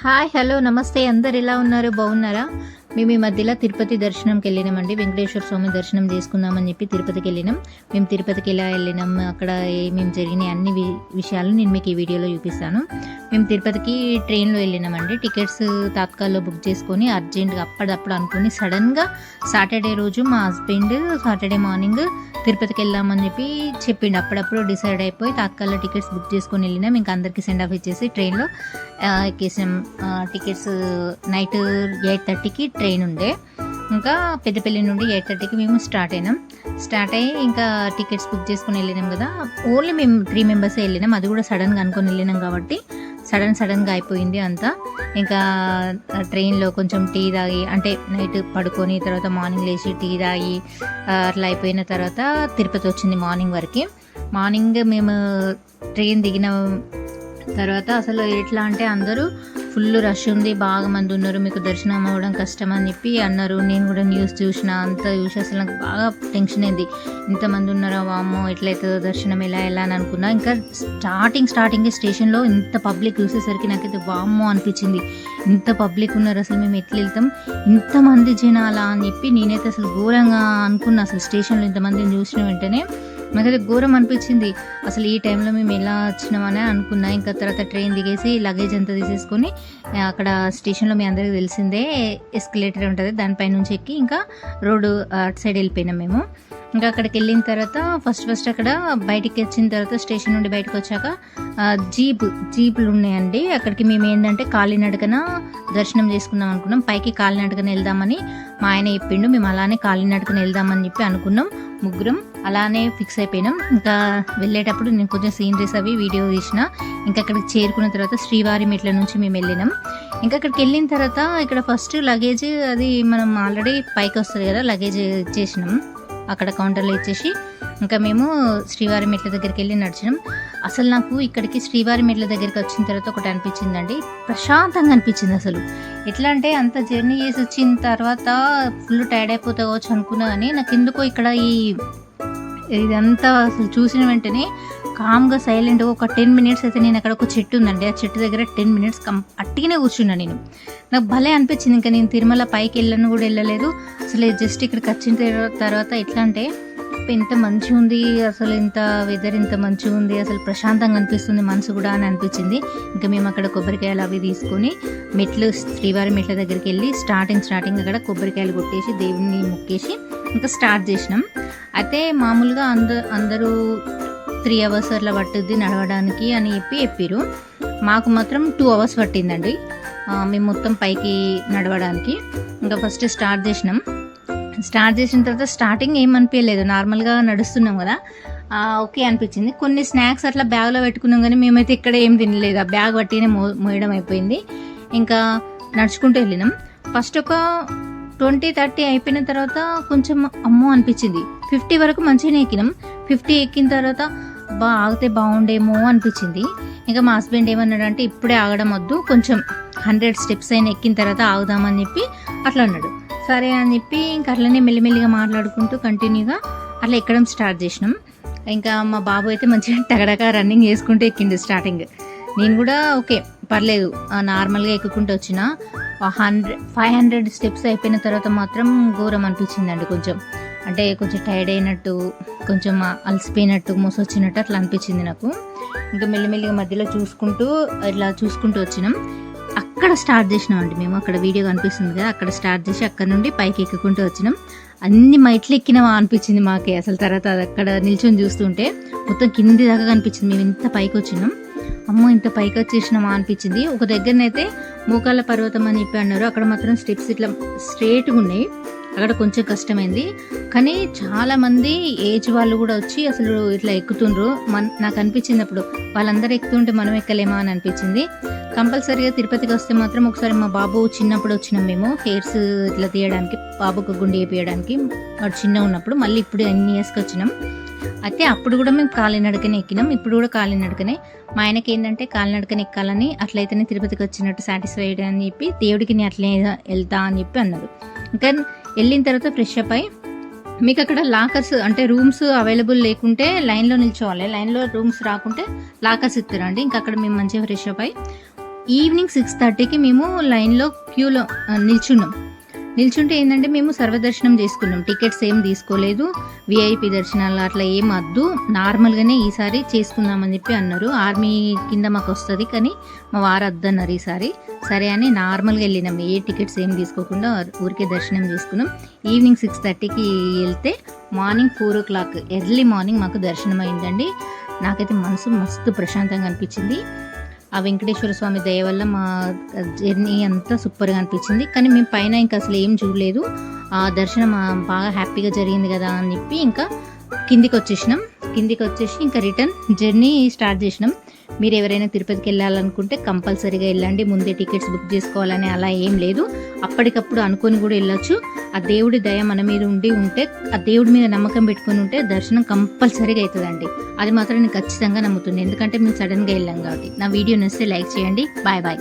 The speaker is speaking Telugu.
హాయ్ హలో నమస్తే అందరు ఎలా ఉన్నారు బాగున్నారా? మేము ఈ మధ్యలో తిరుపతి దర్శనంకి వెళ్ళినామండి. వెంకటేశ్వర స్వామి దర్శనం చేసుకుందామని చెప్పి తిరుపతికి వెళ్ళినాం. మేము తిరుపతికి ఎలా వెళ్ళినాం, అక్కడ ఏమేమి జరిగినాయి అన్ని విషయాలు నేను మీకు ఈ వీడియోలో చూపిస్తాను. మేము తిరుపతికి ట్రైన్లో వెళ్ళినామండి. టికెట్స్ తాత్కాల్లో బుక్ చేసుకొని అర్జెంట్గా అప్పుడప్పుడు అనుకుని సడన్గా సాటర్డే రోజు మా హస్బెండ్ సాటర్డే మార్నింగ్ తిరుపతికి వెళ్దామని చెప్పి చెప్పిండు. అప్పుడప్పుడు డిసైడ్ అయిపోయి తాత్కాల్లో టికెట్స్ బుక్ చేసుకొని వెళ్ళినాం. ఇంకా అందరికీ సెండ్ ఆఫ్ ఇచ్చేసి ట్రైన్లో ఎక్కేసాం. టికెట్స్ నైట్ 8:30కి ట్రైన్ ఉండే. ఇంకా పెద్దపల్లి నుండి 8:30కి మేము స్టార్ట్ అయ్యి ఇంకా టికెట్స్ బుక్ చేసుకుని వెళ్ళినాం కదా. ఓన్లీ మేము 3 మెంబర్సే వెళ్ళినాం. అది కూడా సడన్గా అనుకొని వెళ్ళినాం కాబట్టి సడన్గా అయిపోయింది అంతా. ఇంకా ట్రైన్లో కొంచెం టీ తాగి అంటే నైట్ పడుకొని తర్వాత మార్నింగ్ లేచి టీ తాగి అట్లా అయిపోయిన తర్వాత తిరుపతి వచ్చింది మార్నింగ్ వరకు. మార్నింగ్ మేము ట్రైన్ దిగిన తర్వాత అసలు ఎట్లా అంటే అందరూ ఫుల్ రష్ ఉంది, బాగా మంది ఉన్నారు, మీకు దర్శనం అవ్వడం కష్టం అని చెప్పి అన్నారు. నేను కూడా న్యూస్ చూసిన, అంతా చూసి అసలు నాకు బాగా టెన్షన్ అయింది. ఇంతమంది ఉన్నారా వామ్మో ఎట్లయితే దర్శనం ఎలా అని అనుకున్నా. ఇంకా స్టార్టింగ్ స్టేషన్లో ఇంత పబ్లిక్ చూసేసరికి నాకైతే వామ్మో అనిపించింది. ఇంత పబ్లిక్ ఉన్నారు, అసలు మేము ఎట్లా వెళ్తాం, ఇంతమంది జనాలా అని చెప్పి నేనైతే అసలు ఘోరంగా అనుకున్నా. అసలు స్టేషన్లో ఇంతమందిని చూసిన వెంటనే నాకైతే ఘోరం అనిపించింది. అసలు ఈ టైంలో మేము ఎలా వచ్చినామని అనుకున్నా. ఇంకా తర్వాత ట్రైన్ దిగేసి లగేజ్ అంతా తీసేసుకొని అక్కడ స్టేషన్లో మీ అందరికీ తెలిసిందే ఎస్కలేటర్ ఉంటుంది, దానిపై నుంచి ఎక్కి ఇంకా రోడ్డు అటు సైడ్ వెళ్ళిపోయినాం మేము. ఇంకా అక్కడికి వెళ్ళిన తర్వాత ఫస్ట్ అక్కడ బయటికి వచ్చిన తర్వాత స్టేషన్ నుండి బయటకు వచ్చాక జీపులు ఉన్నాయండి. అక్కడికి మేము ఏంటంటే కాలినడకన దర్శనం చేసుకుందాం అనుకున్నాం. పైకి కాలినడకన వెళ్దామని మా ఆయన చెప్పిండు. మేము అలానే కాలినడకన వెళ్దామని చెప్పి అనుకున్నాం. ముగ్గురం అలానే ఫిక్స్ అయిపోయినాం. ఇంకా వెళ్ళేటప్పుడు నేను కొంచెం సీనరీస్ అవి వీడియో తీసిన. ఇంకా అక్కడికి చేరుకున్న తర్వాత శ్రీవారి మెట్ల నుంచి మేము వెళ్ళినాం. ఇంకా అక్కడికి వెళ్ళిన తర్వాత ఇక్కడ ఫస్ట్ లగేజ్ అది మనం ఆల్రెడీ పైకి వస్తుంది కదా, లగేజ్ ఇచ్చేసినాం అక్కడ కౌంటర్లో ఇచ్చేసి ఇంకా మేము శ్రీవారి మెట్ల దగ్గరికి వెళ్ళి నడిచినాం. అసలు నాకు ఇక్కడికి శ్రీవారి మెట్ల దగ్గరికి వచ్చిన తర్వాత ఒకటి అనిపించిందండి, ప్రశాంతంగా అనిపించింది. అసలు ఎట్లా అంటే అంత జర్నీ చేసి వచ్చిన తర్వాత ఫుల్ టైర్డ్ అయిపోతావచ్చు అనుకున్నా కానీ నాకు ఎందుకో ఇక్కడ ఇదంతా అసలు చూసిన వెంటనే కామ్గా సైలెంట్గా ఒక 10 మినిట్స్ అయితే నేను అక్కడ ఒక చెట్టు ఉందండి, ఆ చెట్టు దగ్గర 10 మినిట్స్ అట్టిగానే కూర్చున్నా నేను. నాకు భలే అనిపించింది. ఇంకా నేను తిరుమల పైకి వెళ్ళలేదు అసలు. జస్ట్ ఇక్కడికి వచ్చిన తర్వాత ఎట్లా అంటే ఎంత మంచిగా ఉంది, అసలు ఇంత వెదర్ ఇంత మంచిగా ఉంది, అసలు ప్రశాంతంగా అనిపిస్తుంది మనసు కూడా అని అనిపించింది. ఇంకా మేము అక్కడ కొబ్బరికాయలు అవి తీసుకొని శ్రీవారి మెట్ల దగ్గరికి వెళ్ళి స్టార్టింగ్ అక్కడ కొబ్బరికాయలు కొట్టేసి దేవుడిని మొక్కేసి ఇంకా స్టార్ట్ చేసినాం. అయితే మామూలుగా అందరూ 3 అవర్స్ అట్లా పట్టుద్ది నడవడానికి అని చెప్పారు. మాకు మాత్రం 2 అవర్స్ పట్టిందండి మేము మొత్తం పైకి నడవడానికి. ఇంకా ఫస్ట్ స్టార్ట్ చేసిన తర్వాత స్టార్టింగ్ ఏం అనిపించలేదు, నార్మల్గా నడుస్తున్నాం కదా, ఓకే అనిపించింది. కొన్ని స్నాక్స్ అట్లా బ్యాగ్లో పెట్టుకున్నాం కానీ మేమైతే ఇక్కడ ఏం తినలేదు, ఆ బ్యాగ్ పట్టినే మోయడం అయిపోయింది. ఇంకా నడుచుకుంటూ వెళ్ళినాం. ఫస్ట్ ఒక 20-30 అయిపోయిన తర్వాత కొంచెం అమ్మో అనిపించింది. 50 వరకు మంచిగానే ఎక్కినాం. 50 ఎక్కిన తర్వాత ఆగితే బాగుండేమో అనిపించింది. ఇంకా మా హస్బెండ్ ఏమన్నాడంటే ఇప్పుడే ఆగడం వద్దు, కొంచెం 100 స్టెప్స్ అయినా ఎక్కిన తర్వాత ఆగుదామని చెప్పి అట్లా అన్నాడు. సరే అని చెప్పి ఇంకా అట్లనే మెల్లిమెల్లిగా మాట్లాడుకుంటూ కంటిన్యూగా అట్లా ఎక్కడం స్టార్ట్ చేసినాం. ఇంకా మా బాబు అయితే మంచిగా టగడక రన్నింగ్ చేసుకుంటూ ఎక్కిండు స్టార్టింగ్. నేను కూడా ఓకే పర్లేదు నార్మల్గా ఎక్కుకుంటూ వచ్చిన. 500 స్టెప్స్ అయిపోయిన తర్వాత మాత్రం ఘోరం అనిపించిందండి. కొంచెం టైర్డ్ అయినట్టు, కొంచెం అలసిపోయినట్టు, మోసొచ్చినట్టు అట్లా అనిపించింది నాకు. ఇంకా మెల్లిమెల్లిగా మధ్యలో చూసుకుంటూ వచ్చినాం. అక్కడ స్టార్ట్ చేసినాం అండి మేము. అక్కడ వీడియో కనిపిస్తుంది కదా, అక్కడ స్టార్ట్ చేసి అక్కడ నుండి పైకి ఎక్కుకుంటూ వచ్చినాం. అన్ని మెట్లు ఎక్కినామా అనిపించింది మాకే అసలు. తర్వాత అక్కడ నిల్చొని చూస్తుంటే మొత్తం కింది దాకా కనిపించింది. మేము ఇంత పైకి వచ్చినాం, అమ్మో ఇంత పైకి వచ్చేసినామా అనిపించింది. ఒక దగ్గరనైతే మోకాళ్ళ పర్వతం అని చెప్పి అన్నారు. అక్కడ మాత్రం స్టెప్స్ ఇట్లా స్ట్రేట్గా ఉన్నాయి, అక్కడ కొంచెం కష్టమైంది. కానీ చాలామంది ఏజ్ వాళ్ళు కూడా వచ్చి అసలు ఇట్లా ఎక్కుతుండ్రు. నాకు అనిపించింది అప్పుడు వాళ్ళందరూ ఎక్కుతుంటే మనం ఎక్కలేమా అని అనిపించింది. కంపల్సరీగా తిరుపతికి వస్తే మాత్రం ఒకసారి మా బాబు చిన్నప్పుడు వచ్చినాం మేము హెయిర్స్ ఇట్లా తీయడానికి, బాబుకు గుండె వేయడానికి, వాడు చిన్న ఉన్నప్పుడు. మళ్ళీ ఇప్పుడు ఎన్ని ఇయర్స్కి వచ్చినాం. అయితే అప్పుడు కూడా మేము కాలినడకనే ఎక్కినాం, ఇప్పుడు కూడా కాలినడకనే. మా ఆయనకి ఏంటంటే కాలినడకనే ఎక్కాలని, అట్లయితేనే తిరుపతికి వచ్చినట్టు సాటిస్ఫైడ్ అని చెప్పి దేవుడికి నేను అట్లే వెళ్తా అని చెప్పి అన్నారు. ఇంకా వెళ్ళిన తర్వాత ఫ్రెష్ అప్ అయి మీకు అక్కడ లాకర్స్ అంటే రూమ్స్ అవైలబుల్ లేకుంటే లైన్లో నిల్చోవాలి, లైన్లో రూమ్స్ రాకుంటే లాకర్స్ ఇస్తారండి. ఇంకా అక్కడ మేము మంచిగా ఫ్రెష్ అప్ అయి ఈవినింగ్ 6:30కి మేము లైన్లో క్యూలో నిల్చుంటే ఏంటంటే మేము సర్వదర్శనం చేసుకున్నాం. టికెట్స్ ఏం తీసుకోలేదు, విఐపి దర్శనాలు అట్లా ఏం వద్దు, నార్మల్గానే ఈసారి చేసుకుందామని చెప్పి అన్నారు. ఆర్మీ కింద మాకు వస్తుంది కానీ మా వారు వద్దన్నారు ఈసారి. సరే అని నార్మల్గా వెళ్ళినాం, ఏ టికెట్స్ ఏం తీసుకోకుండా ఊరికే దర్శనం చేసుకున్నాం. ఈవినింగ్ 6:30కి వెళ్తే మార్నింగ్ 4 o'clock ఎర్లీ మార్నింగ్ మాకు దర్శనం అయిందండి. నాకైతే మనసు మస్తు ప్రశాంతంగా అనిపించింది. ఆ వెంకటేశ్వర స్వామి దయ వల్ల మా జర్నీ అంతా సూపర్గా అనిపించింది. కానీ మేము పైన ఇంకా అసలు ఏం చూడలేదు. ఆ దర్శనం బాగా హ్యాపీగా జరిగింది కదా అని చెప్పి ఇంకా కిందికి వచ్చేసి ఇంకా రిటర్న్ జర్నీ స్టార్ట్ చేసినాం. మీరు ఎవరైనా తిరుపతికి వెళ్ళాలనుకుంటే కంపల్సరీగా వెళ్ళండి. ముందే టికెట్స్ బుక్ చేసుకోవాలని అలా ఏం లేదు, అప్పటికప్పుడు అనుకొని కూడా వెళ్ళొచ్చు. ఆ దేవుడి దయ మన మీద ఉంటే, ఆ దేవుడి మీద నమ్మకం పెట్టుకుని ఉంటే దర్శనం కంపల్సరీగా అవుతుందండి. అది మాత్రం నేను ఖచ్చితంగా నమ్ముతున్నాను, ఎందుకంటే మేము సడన్గా వెళ్ళాం కాబట్టి. నా వీడియో నచ్చితే లైక్ చేయండి. Bye bye.